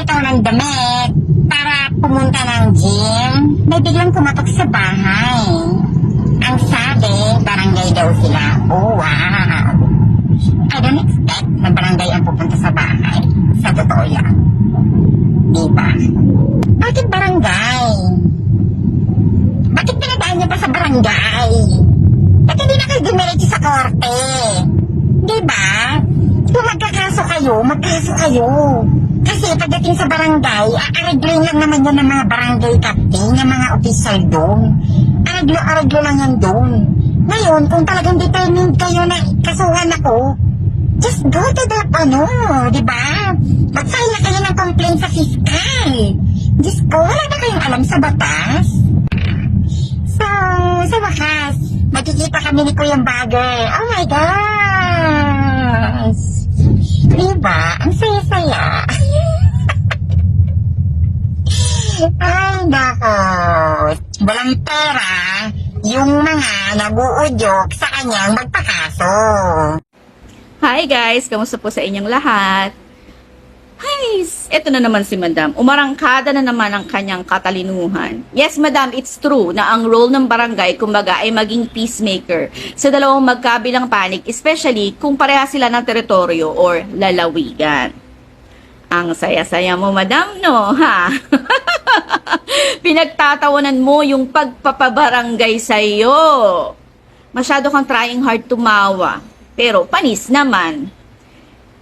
nagpapalitaw ng damit para pumunta ng gym, may biglang kumatok sa bahay. Ang sabi, barangay daw sila. Oh, wow. I don't expect na barangay ang pupunta sa bahay. Sa totoo lang. Diba? Bakit barangay? Bakit pinadaan niya pa sa barangay? Ba't hindi na kayo dumiretso sa korte? Diba? Kung magkakaso kayo. Kasi pagdating sa barangay, aregloin lang naman yun ng mga barangay captain, ng mga official doon. Areglo lang yan doon. Ngayon, kung talagang determined kayo na kasuhan ako, just go to the, diba? Mag-file na kayo ng complaint sa fiscal. Just go, wala na kayong alam sa batas. So, sa wakas, magkikita kami ni Kuyang Bagger. Oh my gosh! Diba? Ang saya-saya. Ay, nako. Walang pera yung mga nag-uudyok sa kanyang magpakaso. Hi guys! Kamusta po sa inyong lahat? Hi! Ito na naman si Madam. Umarangkada na naman ang kanyang katalinuhan. Yes, Madam, it's true na ang role ng barangay, kumbaga, ay maging peacemaker sa dalawang magkabilang panig, especially kung pareha sila ng teritoryo or lalawigan. Ang saya-saya mo, Madam, no? Ha? Pinagtatawanan mo yung pagpapabarangay sa'yo. Masyado kang trying hard tumawa. Pero panis naman.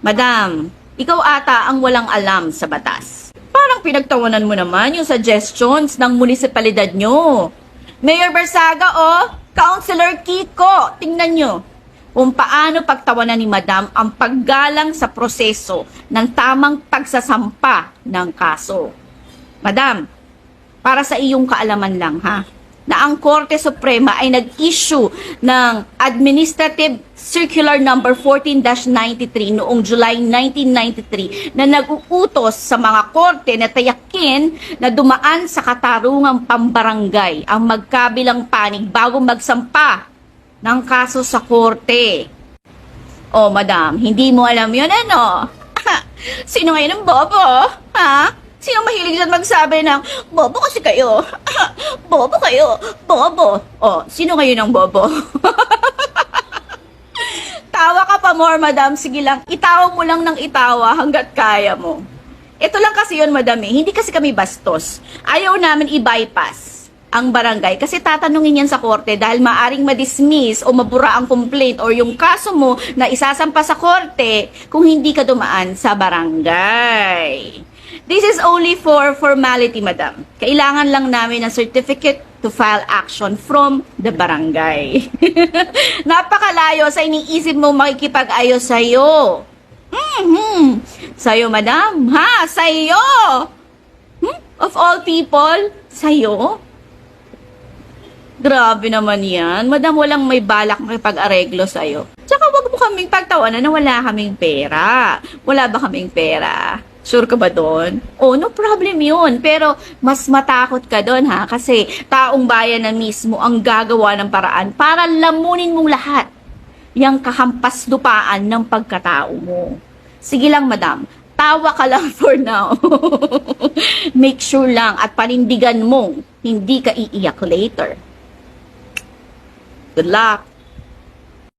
Madam, ikaw ata ang walang alam sa batas. Parang pinagtawanan mo naman yung suggestions ng munisipalidad nyo. Mayor Barsaga, Councilor Kiko, tingnan nyo kung paano pagtawanan ni Madam ang paggalang sa proseso ng tamang pagsasampa ng kaso. Madam, para sa iyong kaalaman lang ha, na ang Korte Suprema ay nag-issue ng Administrative Circular Number 14-93 noong July 1993 na nag-uutos sa mga korte na tayakin na dumaan sa katarungang pambarangay ang magkabilang panig bago magsampa ng kaso sa korte. Oh, Madam, hindi mo alam yun, ano? Sino ngayon ang bobo? Ha? Sino mahilig dyan magsabi ng, bobo kasi kayo. Bobo kayo. Bobo. Oh, sino ngayon ang bobo? Tawa ka pa more, Madam. Sige lang, itawa mo lang ng itawa hanggat kaya mo. Ito lang kasi yun, Madam, eh. Hindi kasi kami bastos. Ayaw namin i-bypass ang barangay kasi tatanungin yan sa korte dahil maaring ma-dismiss o mabura ang complaint or yung kaso mo na isasampa sa korte kung hindi ka dumaan sa barangay. This is only for formality, Madam. Kailangan lang namin ng certificate to file action from the barangay. Napakalayo sa iniisip mo makikipag-ayos sa'yo. Sa'yo, Madam. Ha? Sa'yo. Of all people, sa'yo? Grabe naman yan. Madam, walang may balak makipag-areglo sa'yo. Tsaka wag mo kaming pagtawanan na wala kaming pera. Wala ba kaming pera? Sure ka ba doon? Oh, no problem yun. Pero mas matakot ka doon ha. Kasi taong bayan na mismo ang gagawa ng paraan para lamunin mong lahat yung kahampas lupaan ng pagkatao mo. Sige lang, Madam. Tawa ka lang for now. Make sure lang at panindigan mong hindi ka iiyak later. Good luck.